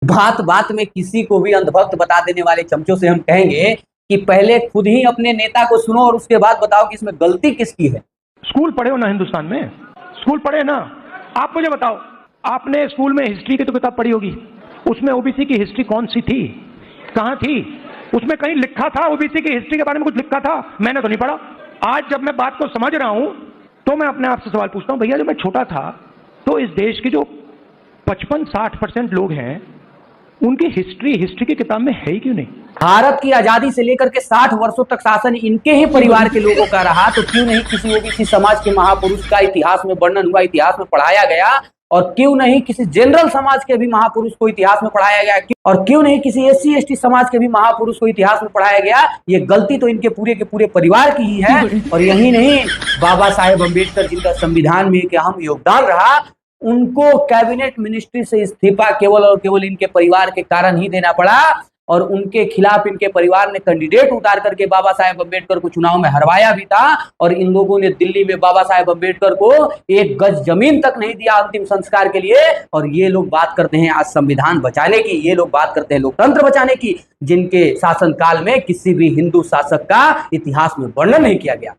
बात बात में किसी को भी अंधभक्त बता देने वाले चमचों से हम कहेंगे कि पहले खुद ही अपने नेता को सुनो और उसके बाद बताओ कि इसमें गलती किसकी है। स्कूल पढ़े हो ना हिंदुस्तान में? स्कूल पढ़े ना? आप मुझे बताओ, आपने स्कूल में हिस्ट्री की तो किताब पढ़ी होगी, उसमें ओबीसी की हिस्ट्री कौन सी थी, कहां थी? उसमें कहीं लिखा था ओबीसी की हिस्ट्री के बारे में? कुछ लिखा था? मैंने तो नहीं पढ़ा। आज जब मैं बात को समझ रहा हूं तो मैं अपने आप से सवाल पूछता हूं, भैया जब मैं छोटा था तो इस देश के जो 55-60% लोग हैं उनकी हिस्ट्री की किताब में है ही क्यों नहीं? भारत की आजादी से लेकर के 60 वर्षों तक शासन इनके ही परिवार के लोगों का रहा, तो क्यों नहीं किसी ओबीसी समाज के महापुरुष का इतिहास में वर्णन हुआ, इतिहास में पढ़ाया गया? और क्यों नहीं किसी जनरल समाज के भी महापुरुष को इतिहास में पढ़ाया गया? और क्यों नहीं किसी एससी एसटी समाज के भी महापुरुष को इतिहास में पढ़ाया गया? ये गलती तो इनके पूरे के पूरे परिवार की ही है। और यही नहीं, बाबा साहेब अम्बेडकर जिनका संविधान में एक अहम योगदान रहा, उनको कैबिनेट मिनिस्ट्री से इस्तीफा केवल और केवल इनके परिवार के कारण ही देना पड़ा। और उनके खिलाफ इनके परिवार ने कैंडिडेट उतार करके बाबा साहेब अम्बेडकर को चुनाव में हरवाया भी था। और इन लोगों ने दिल्ली में बाबा साहेब अम्बेडकर को 1 गज जमीन तक नहीं दिया अंतिम संस्कार के लिए। और ये लोग बात करते हैं आज संविधान बचाने की, ये लोग बात करते हैं लोकतंत्र बचाने की, जिनके शासनकाल में किसी भी हिंदू शासक का इतिहास में वर्णन नहीं किया गया।